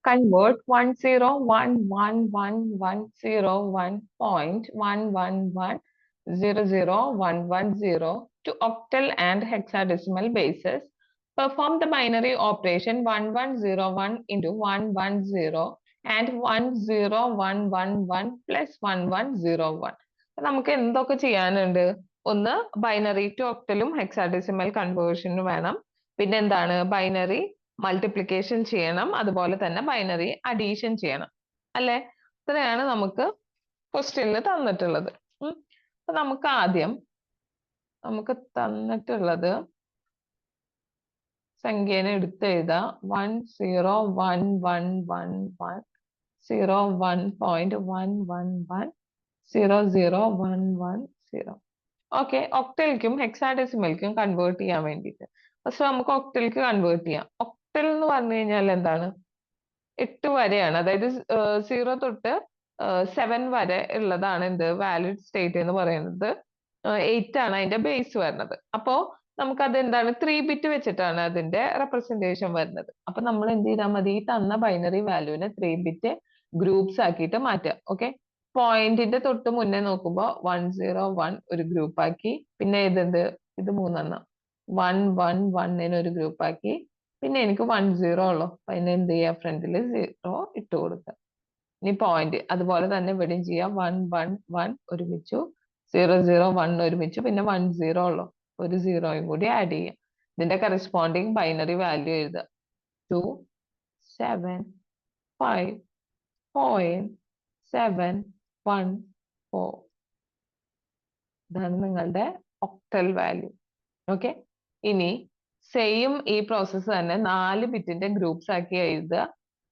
convert 1011101.11100110 to octal and hexadecimal bases. Perform the binary operation 1101 into 110 and 10111 plus 1101. നമുക്ക് എന്തൊക്കെ ചെയ്യാനുണ്ട്? ഒന്ന് binary to ഒക്ടലും hexadecimal കൺവേർഷനും വേണം. പിന്നെ എന്താണ് ബൈനറി മൾട്ടിപ്ലിക്കേഷൻ ചെയ്യണം, അതുപോലെ തന്നെ ബൈനറി അഡീഷൻ ചെയ്യണം, അല്ലെ? ഇത്രയാണ് നമുക്ക് ക്വസ്റ്റ്യനിൽ തന്നിട്ടുള്ളത്. അപ്പൊ നമുക്ക് ആദ്യം തന്നിട്ടുള്ളത് സംഖ്യേനെ എടുത്തെഴുതാം. 1011101.11100. ഓക്കെ, ഒക്ടലിക്കും ഹെക്സാഡെസിമൽക്കും കൺവേർട്ട് ചെയ്യാൻ വേണ്ടിയിട്ട് ഫസ്റ്റ് നമുക്ക് ഒക്ടലിക്ക് കൺവേർട്ട് ചെയ്യാം. ഒക്ടൽ എന്ന് പറഞ്ഞു കഴിഞ്ഞാൽ എന്താണ്? 8 വരെയാണ്, അതായത് 0 തൊട്ട് 7 വരെ ഉള്ളതാണ് എന്ത് വാലിഡ് സ്റ്റേറ്റ് എന്ന് പറയുന്നത്. 8 ആണ് അതിന്റെ ബേസ് വരുന്നത്. അപ്പോ നമുക്കത് എന്താണ് 3 ബിറ്റ് വെച്ചിട്ടാണ് അതിന്റെ റെപ്രസെന്റേഷൻ വരുന്നത്. അപ്പൊ നമ്മൾ എന്ത് ചെയ്താൽ മതി? ഈ തന്ന ബൈനറി വാല്യൂവിനെ 3 ബിറ്റ് ഗ്രൂപ്പ്സ് ആക്കിയിട്ട് മാറ്റുക. ഓക്കെ, പോയിന്റിന്റെ തൊട്ട് മുന്നേ നോക്കുമ്പോൾ 101 ഒരു ഗ്രൂപ്പ് ആക്കി, പിന്നെ ഇത് 3 111 ഒരു ഗ്രൂപ്പ് ആക്കി, പിന്നെ എനിക്ക് 10 ഉള്ളു. അപ്പൊ അതിന് എന്ത് ചെയ്യാ? ഫ്രണ്ടിൽ 0 ഇട്ട് കൊടുക്കുക. ഇനി പോയിന്റ് അതുപോലെ തന്നെ ഇവിടെയും ചെയ്യാം. 111 ഒരുമിച്ചു, 001 ഒരുമിച്ചു, പിന്നെ 10 ഉള്ളു, ഒരു 0യും കൂടി ആഡ് ചെയ്യാം. ഇതിന്റെ കറസ്പോണ്ടിങ് ബൈനറി വാല്യൂ എഴുതുക. 275.714. ഇതാണ് നിങ്ങളുടെ ഒക്ടൽ വാല്യൂ. ഓക്കെ, ഇനി സെയിം ഈ പ്രോസസ്സ് തന്നെ 4 ബിറ്റിന്റെ ഗ്രൂപ്പ്സ് ആക്കി എഴുതുക.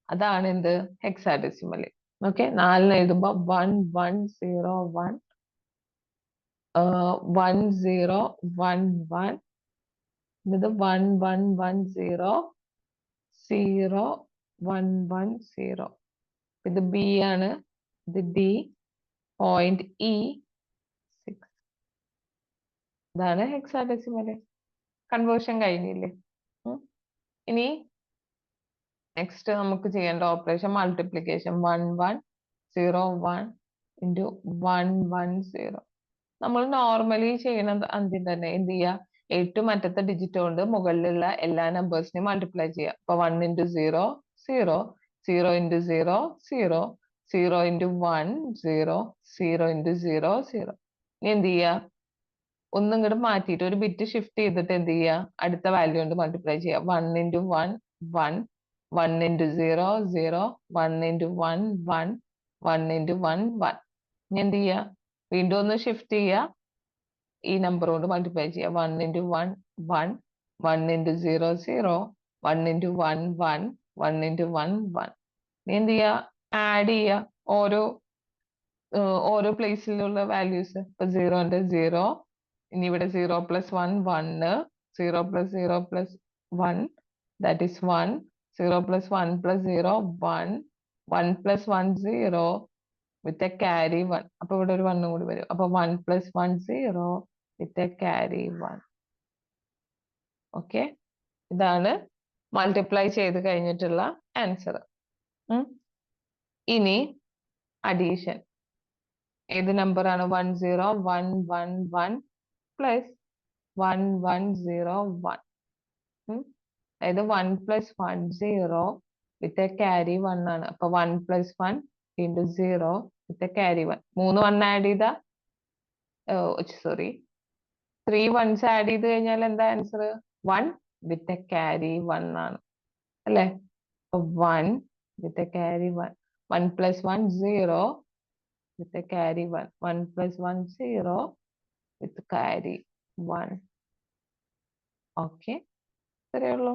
അതാണ് എന്ത് ഹെക്സാഡെസിമൽ. ഓക്കെ, 4 എഴുതുമ്പോ 1101 1011, ഇത് 11100110. ഇത് ബി ആണ്, ഇത് ഡി, പോയിന്റ് ഇ 6. ഇതാണ് ഹെക്സാഡെസിമൽ. കൺവേർഷൻ കഴിഞ്ഞില്ലേ? ഇനി നെക്സ്റ്റ് നമുക്ക് ചെയ്യേണ്ട ഓപ്പറേഷൻ മൾട്ടിപ്ലിക്കേഷൻ. 1101 ഇൻറ്റു 110. നമ്മൾ നോർമലി ചെയ്യുന്നത് ആദ്യം തന്നെ എന്ത് ചെയ്യുക? 8 മറ്റത്തെ ഡിജിറ്റ് കൊണ്ട് മുകളിലുള്ള എല്ലാ നമ്പേഴ്സിനെയും മൾട്ടിപ്ലൈ ചെയ്യുക. അപ്പൊ 1 ഇൻറ്റു 0 0, 0 ഇൻറ്റു 0 0, 0 ഇൻറ്റു 1 0, 0 ഇൻറ്റു 0 0. ഇനി എന്ത് ചെയ്യുക? ഒന്നും ഇങ്ങോട്ട് മാറ്റിയിട്ട് ഒരു ബിറ്റ് ഷിഫ്റ്റ് ചെയ്തിട്ട് എന്ത് ചെയ്യുക? അടുത്ത വാല്യൂ കൊണ്ട് മൾട്ടിപ്ലൈ ചെയ്യുക. 1 ഇൻറ്റു 1 1, 1 ഇൻറ്റു 0 0, 1 ഇൻറ്റു 1 1, 1 ഇൻറ്റു 1 1. ഇനി എന്ത് ചെയ്യുക? വീണ്ടും ഒന്ന് ഷിഫ്റ്റ് ചെയ്യുക, ഈ നമ്പർ കൊണ്ട് മൾട്ടിപ്ലൈ ചെയ്യുക. 1 ഇൻറ്റു 1 1, 1 ഇൻറ്റു 0 0, 1 ഇൻറ്റു 1 1, 1 ഇൻറ്റു 1 1. ഇനി എന്ത് ചെയ്യുക? ആഡ് ചെയ്യുക ഓരോ പ്ലേസിലുള്ള വാല്യൂസ്. ഇപ്പൊ 0ന്റെ 0, ഇനി ഇവിടെ 0 plus 1 1, 0 plus 0 plus 1 that is 1, 0 plus 1 plus 0 1, 1 plus 1 0 with a carry 1. അപ്പൊ ഇവിടെ ഒരു 1 കൂടി വരും. അപ്പൊ 1 plus 1 0 with a carry 1. Okay, ഇതാണ് മൾട്ടിപ്ലൈ ചെയ്ത് കഴിഞ്ഞിട്ടുള്ള ആൻസർ. ഇനി അഡീഷൻ. ഏത് നമ്പർ ആണ്? 10111 പ്ലസ് 1101. അതായത് 1 പ്ലസ് 1 0 വിത്ത് എ ക്യാരി 1 ആണ്. അപ്പൊ 1 plus 1 into 0 with a carry 1. 3 1 add ചെയ്ത സോറി 3 1s ആഡ് ചെയ്ത് കഴിഞ്ഞാൽ എന്താ ആൻസർ? 1 വിത്ത് എ ക്യാരി 1 ആണ്, അല്ലെ? 1 with a carry 1. 1 plus 1 0 with a carry 1. 1 plus 1 0 with carry 1. Okay, ഇത്രയേ ഉള്ളൂ.